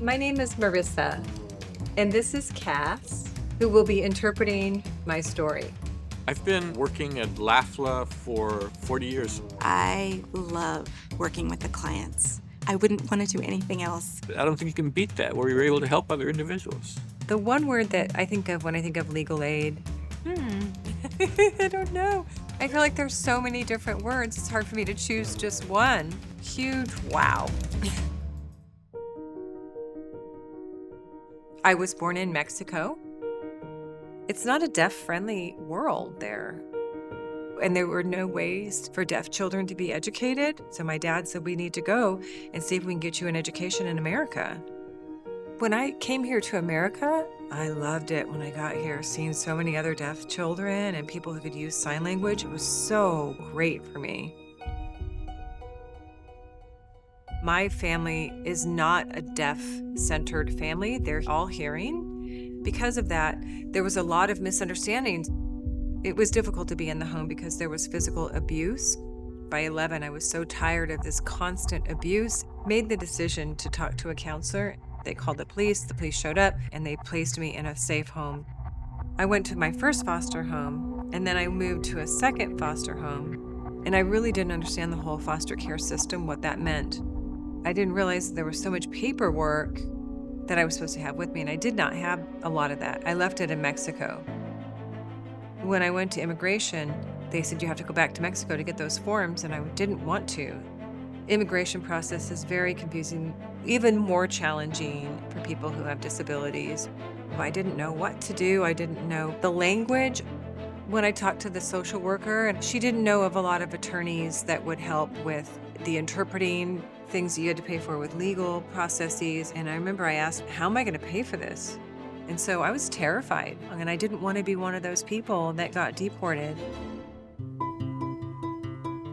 My name is Marissa, and this is Cass, who will be interpreting my story. I've been working at LAFLA for 40 years. I love working with the clients. I wouldn't want to do anything else. I don't think you can beat that, where you're able to help other individuals. The one word that I think of when I think of legal aid, I don't know. I feel like there's so many different words, it's hard for me to choose just one. Huge wow. I was born in Mexico. It's not a deaf-friendly world there. And there were no ways for deaf children to be educated. So my dad said, we need to go and see if we can get you an education in America. When I came here to America, I loved it when I got here, seeing so many other deaf children and people who could use sign language. It was so great for me. My family is not a deaf-centered family. They're all hearing. Because of that, there was a lot of misunderstandings. It was difficult to be in the home because there was physical abuse. By 11, I was so tired of this constant abuse, made the decision to talk to a counselor. They called the police showed up, and they placed me in a safe home. I went to my first foster home, and then I moved to a second foster home, and I really didn't understand the whole foster care system, what that meant. I didn't realize there was so much paperwork that I was supposed to have with me, and I did not have a lot of that. I left it in Mexico. When I went to immigration, they said you have to go back to Mexico to get those forms, and I didn't want to. Immigration process is very confusing, even more challenging for people who have disabilities. I didn't know what to do. I didn't know the language. When I talked to the social worker, and she didn't know of a lot of attorneys that would help with the interpreting, things that you had to pay for with legal processes. And I remember I asked, how am I going to pay for this? And so I was terrified, and I didn't want to be one of those people that got deported.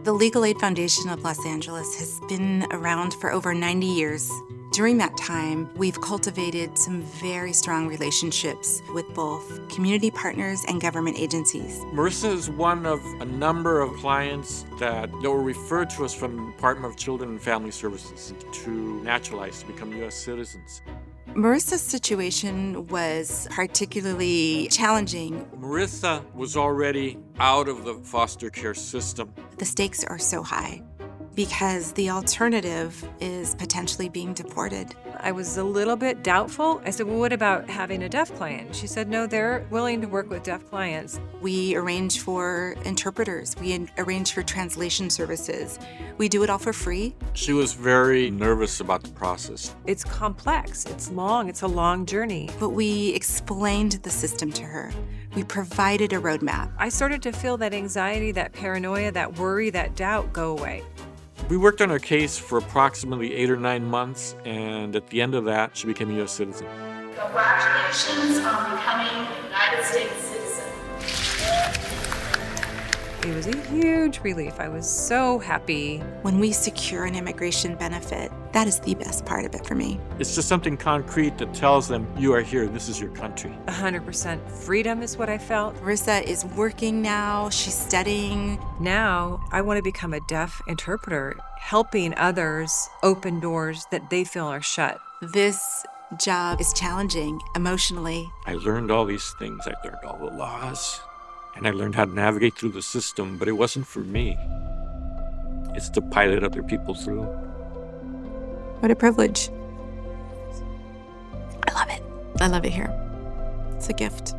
The Legal Aid Foundation of Los Angeles has been around for over 90 years. During that time, we've cultivated some very strong relationships with both community partners and government agencies. Marissa is one of a number of clients that were referred to us from the Department of Children and Family Services to naturalize, to become U.S. citizens. Marissa's situation was particularly challenging. Marissa was already out of the foster care system. The stakes are so high because the alternative is potentially being deported. I was a little bit doubtful. I said, well, what about having a deaf client? She said, no, they're willing to work with deaf clients. We arrange for interpreters. We arrange for translation services. We do it all for free. She was very nervous about the process. It's complex, it's long, it's a long journey. But we explained the system to her. We provided a roadmap. I started to feel that anxiety, that paranoia, that worry, that doubt go away. We worked on her case for approximately 8 or 9 months, and at the end of that, she became a U.S. citizen. Congratulations on becoming a United States citizen. It was a huge relief. I was so happy. When we secure an immigration benefit, that is the best part of it for me. It's just something concrete that tells them, you are here, this is your country. 100% freedom is what I felt. Marissa is working now, she's studying. Now, I want to become a deaf interpreter, helping others open doors that they feel are shut. This job is challenging emotionally. I learned all these things. I learned all the laws, and I learned how to navigate through the system, but it wasn't for me. It's to pilot other people through. What a privilege. I love it. I love it here. It's a gift.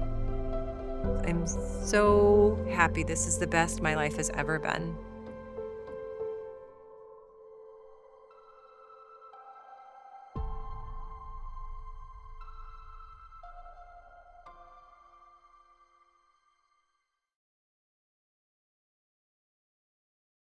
I'm so happy. This is the best my life has ever been.